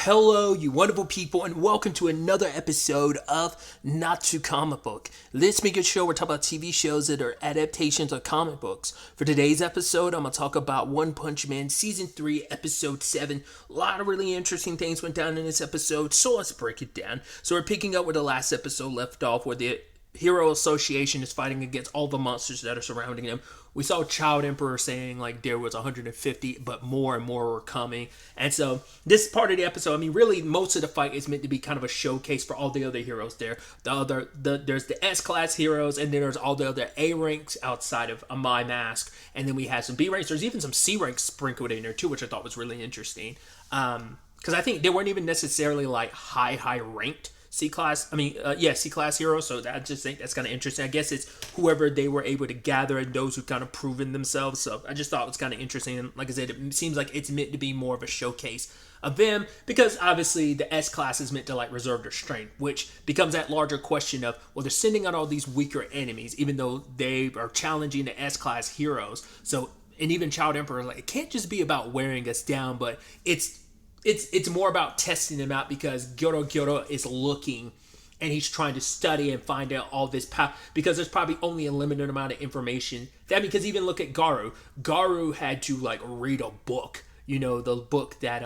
Hello, you wonderful people, and welcome to another episode of Not to Comic Book. This being a show, we're talking about TV shows that are adaptations of comic books. For today's episode, I'm going to talk about One-Punch-Man Season 3, Episode 7. A lot of really interesting things went down in this episode, so let's break it down. So we're picking up where the last episode left off, where the Hero Association is fighting against all the monsters that are surrounding them. We saw Child Emperor saying like there was 150, but more and more were coming. And so this part of the episode, I mean, really most of the fight is meant to be kind of a showcase for all the other heroes there. There's the S-class heroes, and then there's all the other A ranks outside of My Mask, and then we had some B ranks. There's even some C ranks sprinkled in there too, which I thought was really interesting. Because I think they weren't even necessarily like high ranked C-class heroes, so I just think that's kind of interesting. I guess it's whoever they were able to gather and those who kind of proven themselves, so I just thought it was kind of interesting. And like I said, it seems like it's meant to be more of a showcase of them, because obviously the S-class is meant to like reserve their strength, which becomes that larger question of, well, they're sending out all these weaker enemies, even though they are challenging the S-class heroes. So, and even Child Emperor, like, it can't just be about wearing us down, but it's more about testing them out, because Gyoro is looking and he's trying to study and find out all this power, because there's probably only a limited amount of information. Because even look at Garu. Garu had to like read a book, the book that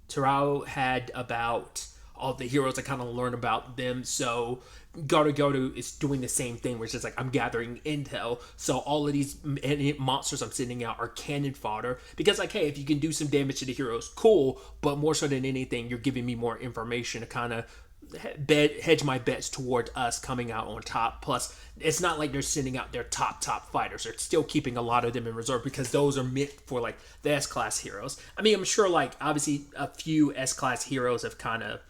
Tarao had about all the heroes to kind of learn about them. So Garu is doing the same thing, where it's just like, I'm gathering intel, so all of these monsters I'm sending out are cannon fodder, because like, hey, if you can do some damage to the heroes, cool, but more so than anything, you're giving me more information to kind of hedge my bets toward us coming out on top. Plus, it's not like they're sending out their top fighters. They're still keeping a lot of them in reserve, because those are meant for like the S-class heroes. I mean, I'm sure like obviously a few S-class heroes have kind of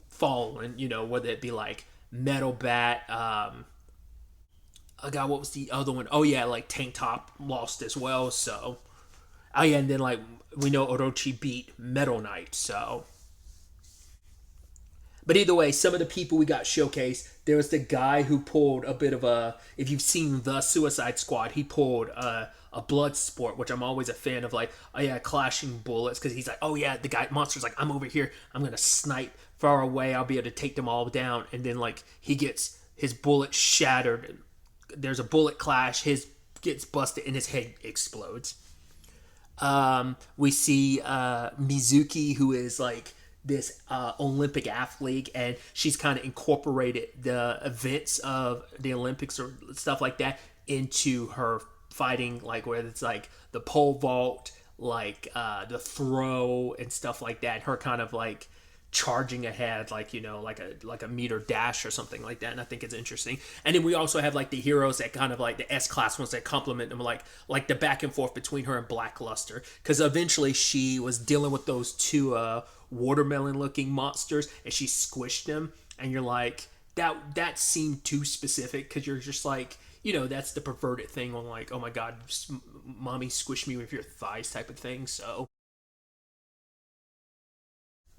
fallen, whether it be like Metal Bat, oh god, what was the other one? Oh yeah, like Tank Top lost as well. So, oh yeah, and then like we know Orochi beat Metal Knight. So, but either way, some of the people we got showcased. There was the guy who pulled a bit of a. If you've seen the Suicide Squad, he pulled a blood sport, which I'm always a fan of. Like, oh yeah, clashing bullets, because he's like, oh yeah, the guy monster's like, I'm over here, I'm gonna snipe far away, I'll be able to take them all down. And then like he gets his bullet shattered. There's a bullet clash. His gets busted and his head explodes. We see Mizuki, who is like this Olympic athlete, and she's kind of incorporated the events of the Olympics or stuff like that into her fighting, like where it's like the pole vault, like the throw and stuff like that. Her kind of like charging ahead, like like a meter dash or something like that. And I think it's interesting. And then we also have like the heroes that kind of like the S-class ones that complement them, like the back and forth between her and Blackluster, because eventually she was dealing with those two watermelon looking monsters and she squished them, and you're like, that seemed too specific, because you're just like, that's the perverted thing on like, oh my god, mommy squish me with your thighs type of thing. So,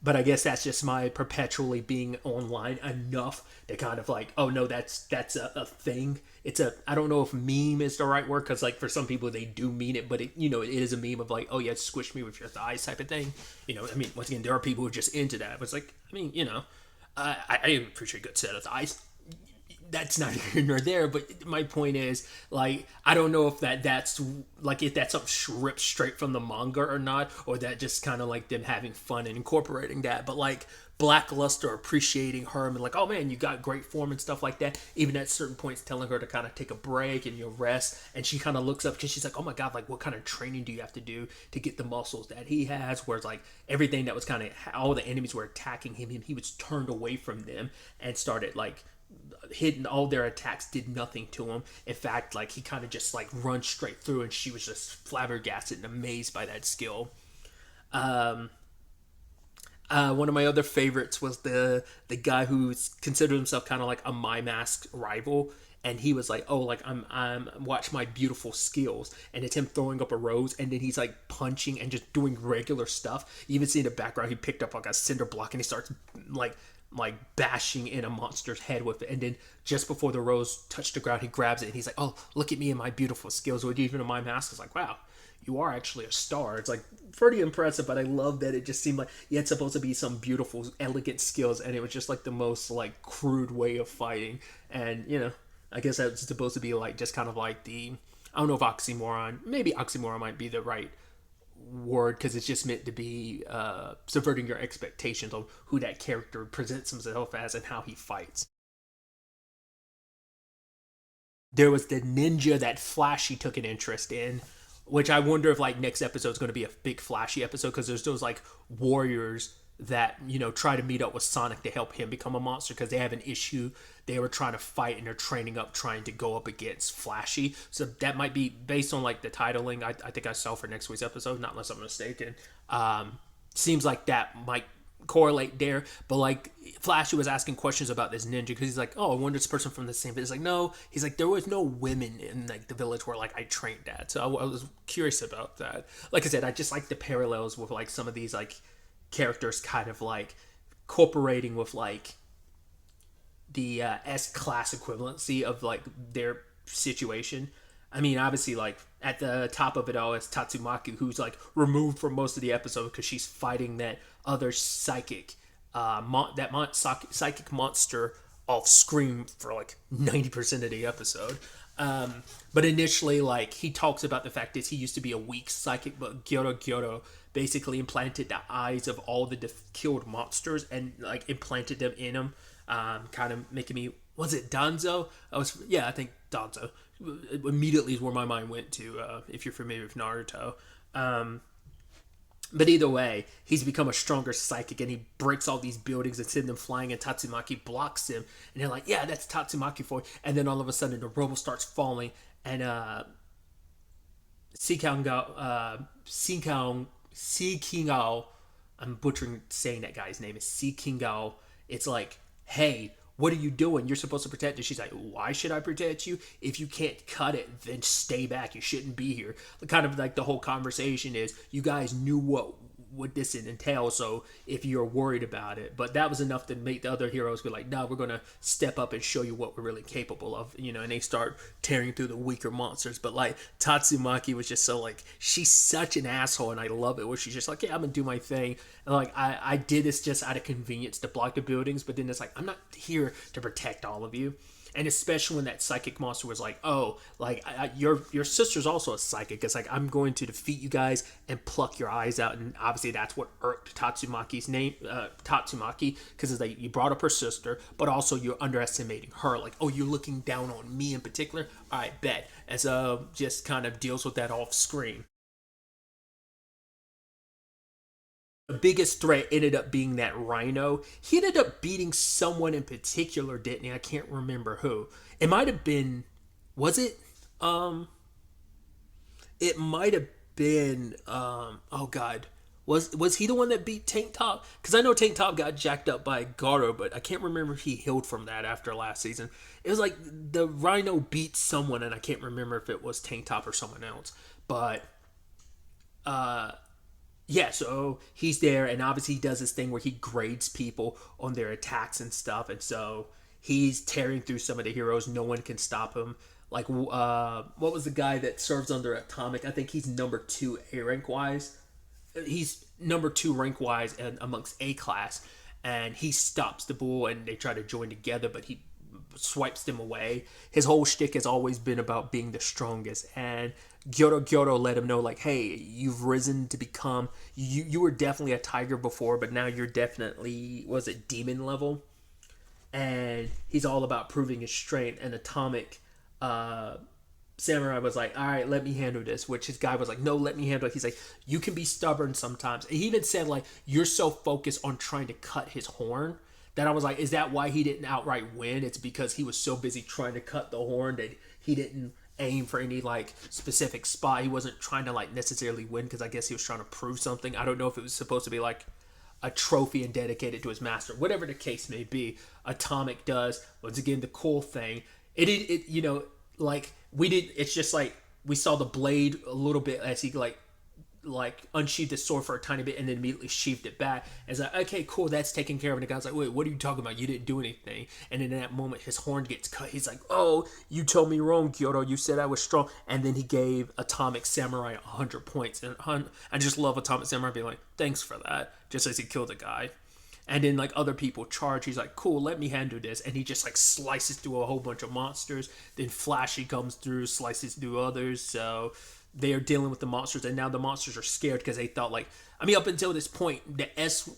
but I guess that's just my perpetually being online enough to kind of like, oh no, that's a thing. I don't know if meme is the right word, because like for some people they do mean it, but it is a meme of like, oh yeah, squish me with your thighs type of thing. I mean, once again, there are people who are just into that. But it's like, I mean, I appreciate a good set of thighs. That's not here nor there, but my point is, like, I don't know if that's like, if that's something ripped straight from the manga or not, or that just kind of like them having fun and incorporating that. But like Blackluster appreciating her and like, oh man, you got great form and stuff like that, even at certain points telling her to kind of take a break and rest, and she kind of looks up because she's like, oh my god, like what kind of training do you have to do to get the muscles that he has? Whereas like everything that was kind of, all the enemies were attacking him, he was turned away from them and started like hidden, all their attacks did nothing to him. In fact, like he kind of just like run straight through, and she was just flabbergasted and amazed by that skill. One of my other favorites was the guy who considered himself kind of like a My Mask rival, and he was like, oh, like I'm watch my beautiful skills, and it's him throwing up a rose, and then he's like punching and just doing regular stuff. You even see in the background he picked up like a cinder block and he starts like bashing in a monster's head with it, and then just before the rose touched the ground, he grabs it and he's like, oh, look at me and my beautiful skills. Would you even in My Mask? It's like, wow, you are actually a star. It's like pretty impressive, but I love that it just seemed like you had supposed to be some beautiful, elegant skills, and it was just like the most like crude way of fighting. And I guess that's supposed to be like just kind of like the, I don't know if oxymoron, maybe oxymoron might be the right word, because it's just meant to be subverting your expectations on who that character presents himself as and how he fights. There was the ninja that Flashy took an interest in, which I wonder if like next episode is going to be a big Flashy episode, because there's those like warriors that try to meet up with Sonic to help him become a monster because they have an issue they were trying to fight, and they're training up trying to go up against Flashy. So that might be based on like the titling I think I saw for next week's episode, not unless I'm mistaken. Seems like that might correlate there. But like Flashy was asking questions about this ninja because he's like, oh, I wonder this person from the same village. He's like, no, he's like, there was no women in like the village where like I trained at. So I was curious about that. Like I said, I just like the parallels with like some of these like characters kind of like cooperating with like the S-class equivalency of like their situation. I mean, obviously, like at the top of it all is Tatsumaki, who's like removed from most of the episode because she's fighting that other psychic, psychic monster off screen for like 90% of the episode. But initially, like he talks about the fact that he used to be a weak psychic, but Gyoro basically implanted the eyes of all the killed monsters and like implanted them in him, kind of making me, was it Danzo? I think Danzo immediately is where my mind went to, if you're familiar with Naruto. But either way, he's become a stronger psychic, and he breaks all these buildings and sends them flying, and Tatsumaki blocks him. And they're like, yeah, that's Tatsumaki for you. And then all of a sudden, the rubble starts falling, and Sikingao, I'm butchering saying that guy's name, is Sikingao. It's like, hey, what are you doing? You're supposed to protect it. She's like, why should I protect you? If you can't cut it, then stay back. You shouldn't be here. Kind of like the whole conversation is, you guys knew what this entails, so if you're worried about it. But that was enough to make the other heroes be like, no, we're going to step up and show you what we're really capable of, and they start tearing through the weaker monsters. But like Tatsumaki was just so like, she's such an asshole, and I love it, where she's just like, yeah, I'm going to do my thing. And like, I did this just out of convenience to block the buildings, but then it's like, I'm not here to protect all of you. And especially when that psychic monster was like, oh, like your sister's also a psychic. It's like, I'm going to defeat you guys and pluck your eyes out. And obviously that's what irked Tatsumaki's name, Tatsumaki, because it's like, you brought up her sister, but also you're underestimating her. Like, oh, you're looking down on me in particular? All right, bet. And so just kind of deals with that off screen. The biggest threat ended up being that Rhino. He ended up beating someone in particular, didn't he? I can't remember who. It might have been, was it? It might have been, oh God. Was he the one that beat Tank Top? Because I know Tank Top got jacked up by Garo, but I can't remember if he healed from that after last season. It was like the Rhino beat someone, and I can't remember if it was Tank Top or someone else. But, yeah, so he's there, and obviously he does this thing where he grades people on their attacks and stuff, and so he's tearing through some of the heroes. No one can stop him. Like, what was the guy that serves under Atomic? I think he's number 2 A rank wise. He's number 2 rank wise and amongst A class, and he stops the bull, and they try to join together, but he swipes them away. His whole shtick has always been about being the strongest, and Gyoro let him know, like, hey, you've risen to become, you were definitely a tiger before, but now you're definitely, was it demon level? And he's all about proving his strength. And Atomic Samurai was like, all right, let me handle this, which his guy was like, no, let me handle it. He's like, you can be stubborn sometimes. And he even said, like, you're so focused on trying to cut his horn that I was like, is that why he didn't outright win? It's because he was so busy trying to cut the horn that he didn't aim for any like specific spot. He wasn't trying to like necessarily win, because I guess he was trying to prove something. I don't know if it was supposed to be like a trophy and dedicated to his master, whatever the case may be. Atomic does, once again, the cool thing, it like we did, it's just like we saw the blade a little bit as he like like unsheathed his sword for a tiny bit and then immediately sheathed it back. And it's like, okay, cool, that's taken care of. And the guy's like, wait, what are you talking about? You didn't do anything. And then in that moment, his horn gets cut. He's like, oh, you told me wrong, Kyoto. You said I was strong. And then he gave Atomic Samurai 100 points. And I just love Atomic Samurai being like, thanks for that, just as he killed a guy. And then like other people charge. He's like, cool, let me handle this. And he just like slices through a whole bunch of monsters. Then Flashy comes through, slices through others. So they are dealing with the monsters, and now the monsters are scared because they thought like, I mean, up until this point, the S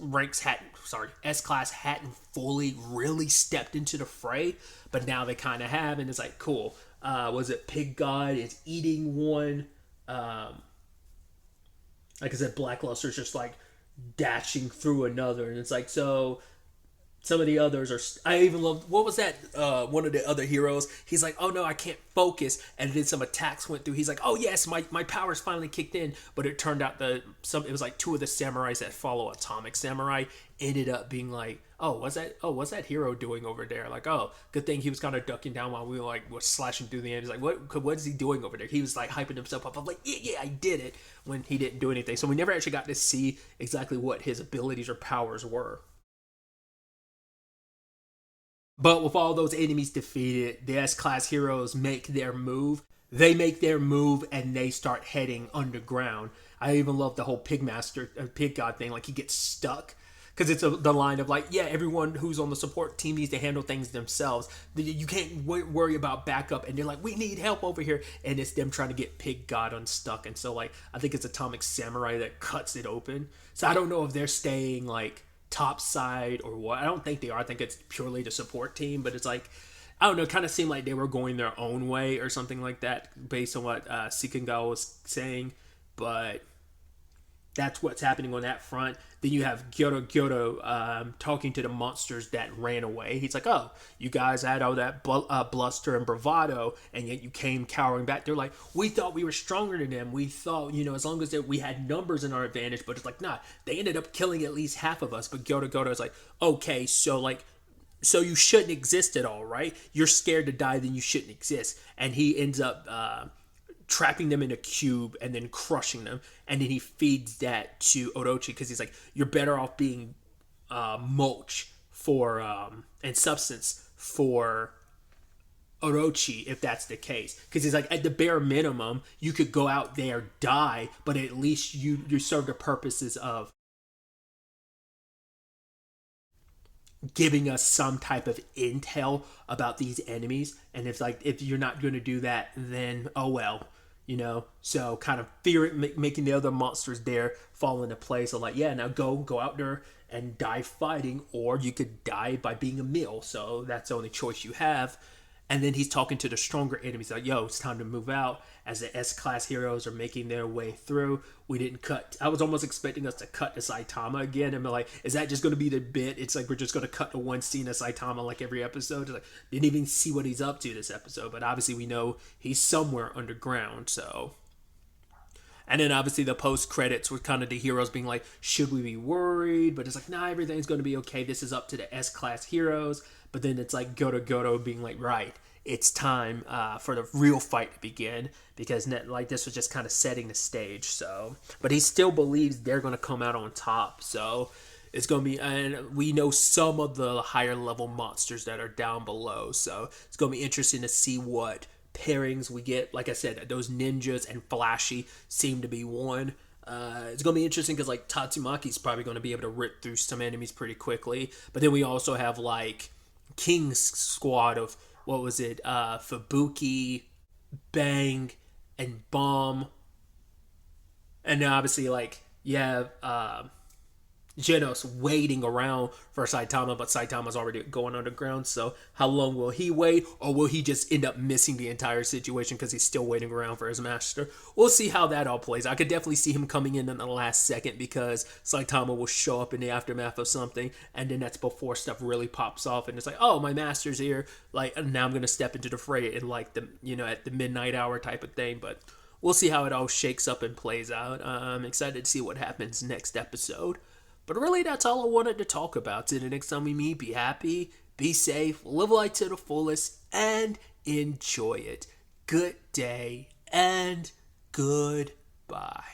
class hadn't fully really stepped into the fray, but now they kind of have, and it's like, cool. Was it Pig God is eating one? Like I said, Blackluster's just like dashing through another, and it's like, so some of the others are, I even love, what was that, one of the other heroes, he's like, oh no, I can't focus, and then some attacks went through. He's like, oh yes, my powers finally kicked in, but it turned out it was like two of the samurais that follow Atomic Samurai ended up being like, what's that hero doing over there? Like, oh, good thing he was kind of ducking down while we were slashing through the end. He's like, what is he doing over there? He was like hyping himself up. I'm like, yeah, I did it, when he didn't do anything. So we never actually got to see exactly what his abilities or powers were. But with all those enemies defeated, the S-Class heroes make their move. They make their move and they start heading underground. I even love the whole Pig God thing. Like, he gets stuck. Because it's the line of like, yeah, everyone who's on the support team needs to handle things themselves. You can't worry about backup. And they're like, we need help over here. And it's them trying to get Pig God unstuck. And so, like, I think it's Atomic Samurai that cuts it open. So I don't know if they're staying, like, top side or what. I don't think they are. I think it's purely the support team. But it's like, I don't know, it kind of seemed like they were going their own way or something like that based on what Sikenga was saying. But that's what's happening on that front. Then you have Gyoto talking to the monsters that ran away. He's like, oh, you guys had all that bluster and bravado, and yet you came cowering back. They're like, we thought we were stronger than them. We thought, as long as we had numbers in our advantage. But it's like, nah, they ended up killing at least half of us. But Gyoto is like, okay, so you shouldn't exist at all, right? You're scared to die, then you shouldn't exist. And he ends up trapping them in a cube and then crushing them, and then he feeds that to Orochi because he's like, you're better off being mulch for and substance for Orochi if that's the case, because he's like, at the bare minimum you could go out there, die, but at least you serve the purposes of giving us some type of intel about these enemies. And if you're not going to do that, then oh well, so kind of making the other monsters there fall into place. So like, yeah, now go out there and die fighting, or you could die by being a meal. So that's the only choice you have. And then he's talking to the stronger enemies like, yo, it's time to move out. As the S-Class heroes are making their way through, we didn't cut. I was almost expecting us to cut to Saitama again. And be like, is that just going to be the bit? It's like, we're just going to cut to one scene of Saitama like every episode. It's like, didn't even see what he's up to this episode. But obviously we know he's somewhere underground, so. And then obviously the post credits were kind of the heroes being like, should we be worried? But it's like, nah, everything's going to be okay. This is up to the S-Class heroes. But then it's like Goto being like, right, it's time for the real fight to begin, because this was just kind of setting the stage. So, but he still believes they're going to come out on top. So it's going to be, and we know some of the higher level monsters that are down below. So it's going to be interesting to see what pairings we get. Like I said, those ninjas and Flashy seem to be one. It's going to be interesting because like Tatsumaki's probably going to be able to rip through some enemies pretty quickly. But then we also have like King's squad of, what was it, Fubuki, Bang, and Bomb. And then obviously like you have Genos waiting around for Saitama, but Saitama's already going underground. So how long will he wait, or will he just end up missing the entire situation because he's still waiting around for his master? We'll see how that all plays. I could definitely see him coming in the last second, because Saitama will show up in the aftermath of something, and then that's before stuff really pops off, and it's like, oh, my master's here, like, now I'm gonna step into the fray in like the at the midnight hour type of thing. But we'll see how it all shakes up and plays out. I'm excited to see what happens next episode. But really, that's all I wanted to talk about. Till the next time we meet, be happy, be safe, live life to the fullest, and enjoy it. Good day and goodbye.